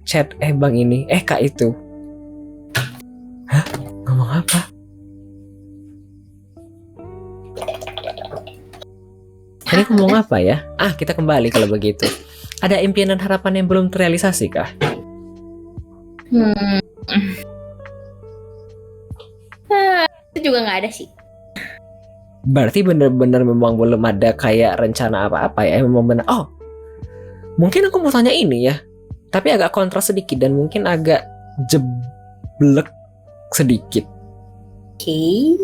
chat Bang ini, Kak itu. Hah? Ngomong apa? Tadi ngomong apa ya? Kita kembali kalau begitu. Ada impian dan harapan yang belum terrealisasi kah? Itu juga nggak ada sih. Berarti benar-benar memang belum ada kayak rencana apa-apa ya? Memang benar. Mungkin aku mau tanya ini ya, tapi agak kontra sedikit dan mungkin agak jeblek sedikit. Oke.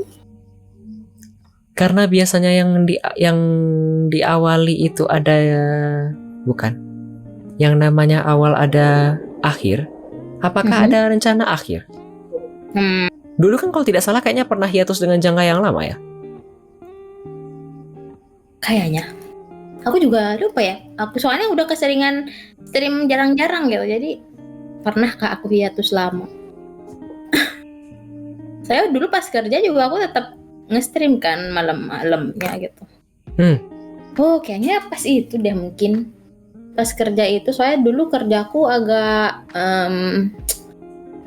Karena biasanya yang diawali itu ada bukan. Yang namanya awal ada akhir. Apakah ada rencana akhir? Dulu kan kalau tidak salah kayaknya pernah hiatus dengan jangka yang lama ya? Kayaknya. Aku juga lupa ya. Aku soalnya udah keseringan stream jarang-jarang gitu. Jadi pernahkah aku hiatus lama? Saya dulu pas kerja juga aku tetap nge-stream kan malam-malamnya gitu. Kayaknya pas itu deh mungkin. Pas kerja itu soalnya dulu kerjaku agak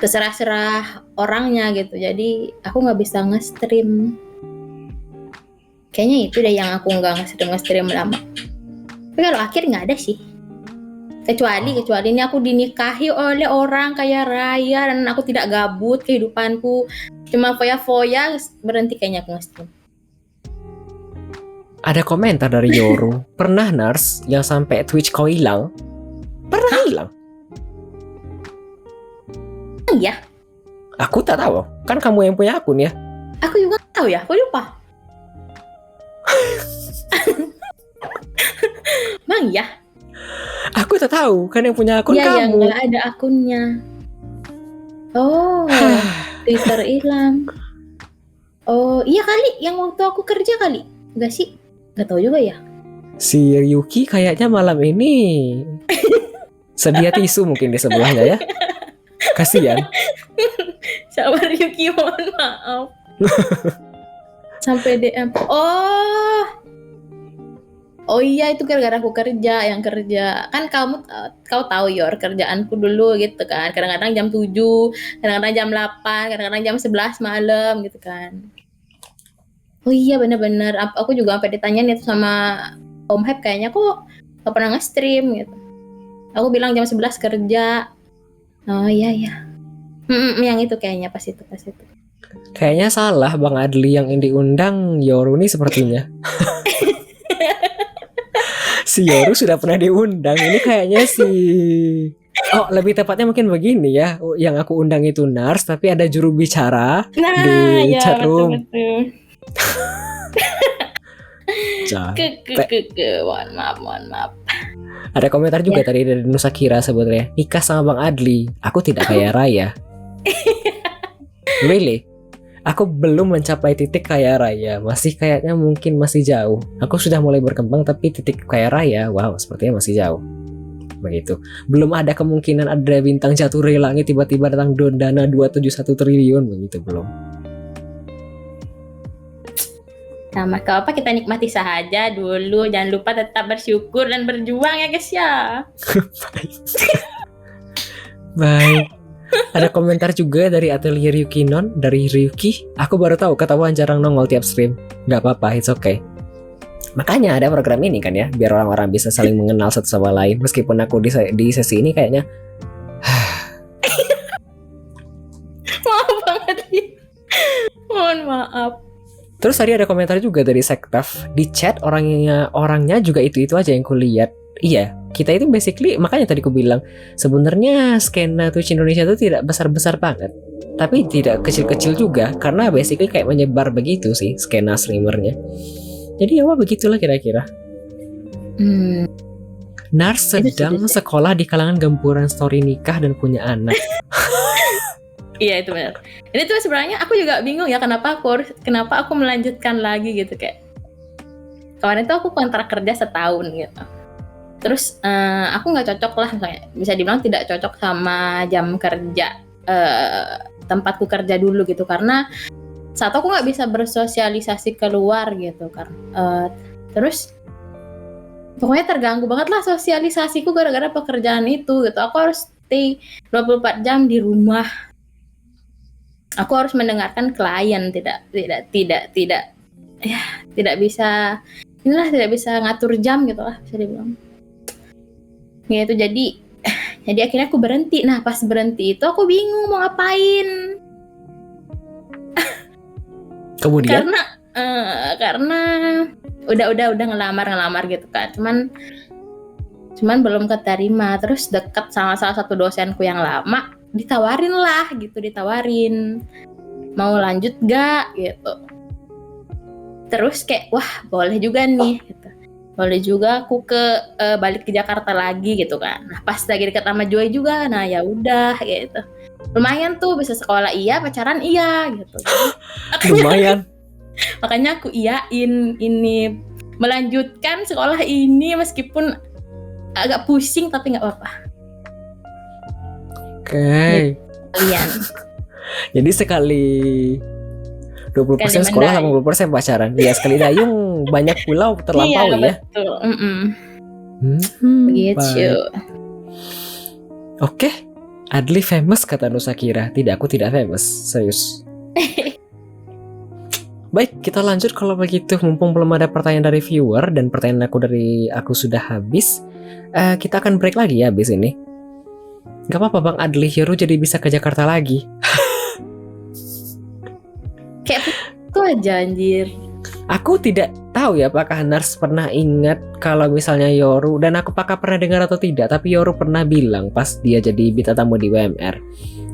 terserah-serah orangnya gitu. Jadi aku nggak bisa nge-stream. Kayaknya itu deh yang aku nggak nge-stream lama. Tapi kalau akhir nggak ada sih. Kecuali ini aku dinikahi oleh orang kaya raya dan aku tidak gabut kehidupanku. Cuma foya-foya, berhenti kayaknya aku nge-stream. Ada komentar dari Yoru. Pernah Nars yang sampai Twitch kau hilang? Pernah hilang? Iya. Aku tak tahu. Kan kamu yang punya akun ya? Aku juga tahu ya, aku lupa. Bang ya? Aku tak tahu, kan yang punya akun ya, kamu. Ya, nggak ada akunnya. Twitter hilang. Iya kali, yang waktu aku kerja kali. Enggak sih? Nggak tahu juga ya. Si Yuki kayaknya malam ini sedia tisu mungkin di sebelahnya ya. Kasian. Sabar Yuki, mohon maaf. Sampai DM. Oh iya, itu gara-gara aku kerja. Kan kau tahu Yor, kerjaanku dulu gitu kan. Kadang-kadang jam 7, kadang-kadang jam 8, kadang-kadang jam 11 malam gitu kan. Oh iya benar-benar. Aku juga sampai ditanyain itu sama Om Hype, kayaknya kok gak pernah nge-stream gitu. Aku bilang jam 11 kerja. Oh iya ya. Yang itu kayaknya pas itu. Kayaknya salah Bang Adli yang diundang Yoru nih sepertinya. Si Yoru sudah pernah diundang. Ini kayaknya Oh, lebih tepatnya mungkin begini ya. Yang aku undang itu Nars, tapi ada juru bicara di ya, chat room. betul. Capek. Mohon maaf. Ada komentar juga tadi dari Nusa Kira sebenarnya. Nikah sama Bang Adli, aku tidak kaya raya. Really? Aku belum mencapai titik kaya raya. Masih kayaknya mungkin masih jauh. Aku sudah mulai berkembang tapi titik kaya raya, wow, sepertinya masih jauh. Begitu. Belum ada kemungkinan ada bintang jatuh dari langit tiba-tiba datang dana 271 triliun begitu, belum. Nah, maka apa kita nikmati saja dulu. Jangan lupa tetap bersyukur dan berjuang ya guys ya. Baik. Ada komentar juga dari Atelier Yukinon, dari Ryuki. Aku baru tahu ketahuan jarang nongol tiap stream. Gak apa-apa, it's okay. Makanya ada program ini kan ya, biar orang-orang bisa saling mengenal satu sama lain. Meskipun aku di sesi ini kayaknya Maaf banget nih. Mohon maaf. Terus tadi ada komentar juga dari Sektaf di chat, orangnya juga itu aja yang kulihat. Iya, kita itu basically, makanya tadi ku bilang sebenarnya skena Twitch Indonesia itu tidak besar-besar banget, tapi tidak kecil-kecil juga, karena basically kayak menyebar begitu sih skena streamernya. Jadi ya begitulah kira-kira. Nars sedang sekolah di kalangan gempuran story nikah dan punya anak. Iya itu benar. Ini tuh sebenarnya aku juga bingung ya kenapa aku melanjutkan lagi gitu, kayak kemarin tuh aku kontrak kerja setahun gitu. Terus aku nggak cocok lah, misalnya bisa dibilang tidak cocok sama jam kerja tempatku kerja dulu gitu, karena saat aku nggak bisa bersosialisasi keluar gitu kan. Terus pokoknya terganggu banget lah sosialisasiku gara-gara pekerjaan itu gitu. Aku harus stay 24 jam di rumah. Aku harus mendengarkan klien, tidak bisa ngatur jam gitu lah bisa dibilang. Ya itu jadi akhirnya aku berhenti. Nah pas berhenti itu aku bingung mau ngapain. Kemudian? Karena udah ngelamar gitu kan. Cuman belum keterima. Terus deket sama salah satu dosenku yang lama, ditawarin mau lanjut gak gitu. Terus kayak wah boleh juga nih gitu. Boleh juga aku balik ke Jakarta lagi gitu kan. Nah pas lagi deket sama Joy juga, nah ya udah gitu. Lumayan tuh bisa sekolah iya, pacaran iya gitu. Lumayan. Makanya aku iyain ini, melanjutkan sekolah ini meskipun agak pusing tapi nggak apa-apa. Oke. Kalian. Jadi sekali 20% sekolah, 80% pacaran. Ya sekali dayung banyak pulau terlampaui ya. Betul. Begitu. Oke. Adli famous kata Nusa Kira. Tidak, aku tidak famous. Serius. Baik, kita lanjut kalau begitu. Mumpung belum ada pertanyaan dari viewer dan pertanyaan aku sudah habis. Kita akan break lagi ya habis ini. Gak apa-apa Bang Adli, Yoru jadi bisa ke Jakarta lagi. Kayak itu aja anjir. Aku tidak tahu ya apakah Nars pernah ingat kalau misalnya Yoru, dan aku apakah pernah dengar atau tidak, tapi Yoru pernah bilang pas dia jadi bintang tamu di WMR,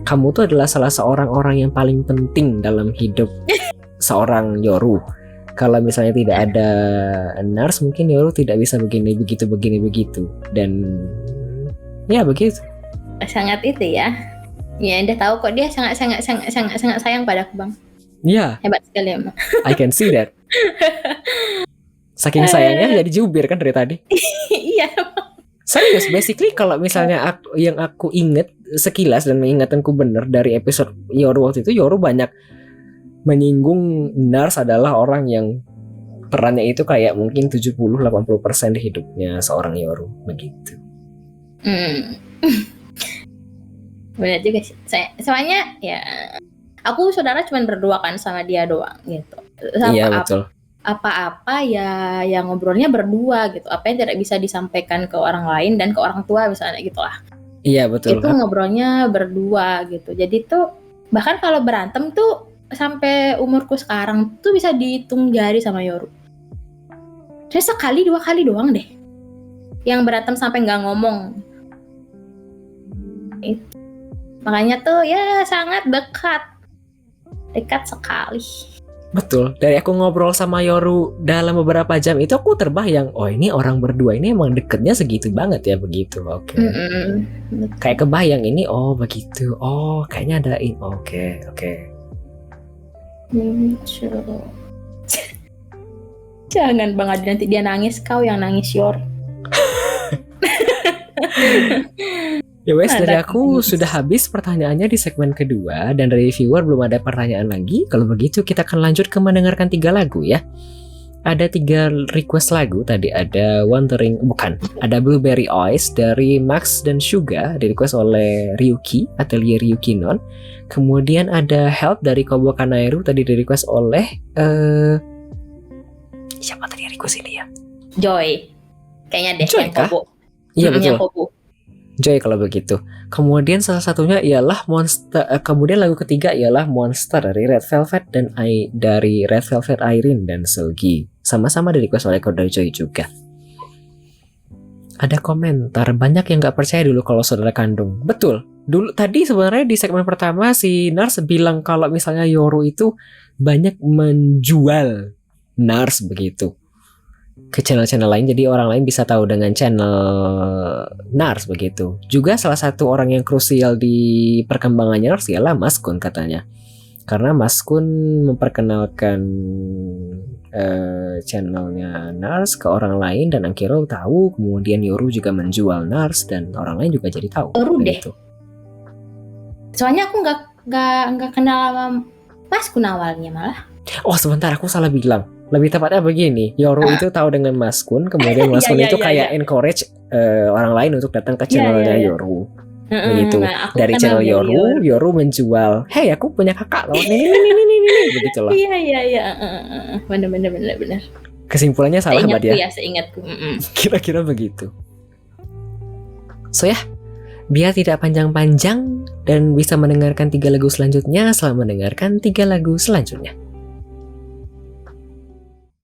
kamu tuh adalah salah seorang orang yang paling penting dalam hidup seorang Yoru. Kalau misalnya tidak ada Nars, mungkin Yoru tidak bisa begini begitu. Dan ya begitu. Sangat itu ya. Ya udah tahu kok dia sangat sayang padaku Bang. Ya. Hebat sekali emang. I can see that. Saking sayangnya jadi jubir kan dari tadi. Iya. Serius, basically kalau misalnya yang aku inget sekilas dan mengingatanku benar dari episode Yoru waktu itu, Yoru banyak menyinggung Nars adalah orang yang perannya itu kayak mungkin 70-80% di hidupnya seorang Yoru begitu. Benar juga sih. Soalnya ya aku saudara cuma berdua kan sama dia doang gitu. Iya betul. apa-apa ya yang ngobrolnya berdua gitu. Apa yang tidak bisa disampaikan ke orang lain dan ke orang tua misalnya gitu lah. Iya betul. Itu ngobrolnya berdua gitu. Jadi tuh bahkan kalau berantem tuh sampai umurku sekarang tuh bisa dihitung jari sama Yoru. Terus sekali 2 kali doang deh yang berantem sampai nggak ngomong. Itu. Makanya tuh ya sangat dekat sekali. Betul, dari aku ngobrol sama Yoru dalam beberapa jam itu aku terbayang, oh ini orang berdua ini emang deketnya segitu banget ya begitu, oke. Kayak kebayang ini, oh begitu, oh kayaknya ada ini, oke. Jangan Bang Adi, nanti dia nangis, kau yang nangis Yor. Ya wes, dari aku sudah habis pertanyaannya di segmen kedua. Dan dari viewer belum ada pertanyaan lagi. Kalau begitu kita akan lanjut ke mendengarkan 3 lagu ya. Ada 3 request lagu. Tadi ada ada Blueberry Eyes dari Max dan Suga, di request oleh Ryuki, Atelier Ryuki Non. Kemudian ada Help dari Kobo Kanairu, tadi di request oleh siapa tadi yang request ini ya? Joy. Kayaknya deh Joy yang kah? Kobo. Iya betul. Yang Kobo. Joy kalau begitu. Kemudian salah satunya ialah Monster. Kemudian lagu ketiga ialah Monster dari Red Velvet dan dari Red Velvet Irene dan Selgi. Sama-sama di request oleh Kodai Joy juga. Ada komentar banyak yang nggak percaya dulu kalau saudara kandung. Betul. Dulu tadi sebenarnya di segmen pertama si Nars bilang kalau misalnya Yoru itu banyak menjual Nars begitu ke channel-channel lain, jadi orang lain bisa tahu dengan channel Nars begitu. Juga salah satu orang yang krusial di perkembangannya Nars ialah Mas Kun katanya, karena Mas Kun memperkenalkan channelnya Nars ke orang lain dan akhirnya tahu, kemudian Yoru juga menjual Nars dan orang lain juga jadi tahu. Yoru begitu. Deh. Soalnya aku nggak kenal sama Mas Kun awalnya malah. Oh sebentar, aku salah bilang. Lebih tepatnya begini, Yoru itu tahu dengan Mas Kun, kemudian Mas Kun itu kayak encourage orang lain untuk datang ke channelnya Yoru. Begitu. Dari channel Yoru menjual, hey aku punya kakak loh, ini begitu loh. Iya. Benar. Kesimpulannya salah Mbak Dia. Ya, seingatku. Kira-kira begitu. So ya, biar tidak panjang-panjang dan bisa mendengarkan 3 lagu selanjutnya, selamat mendengarkan 3 lagu selanjutnya.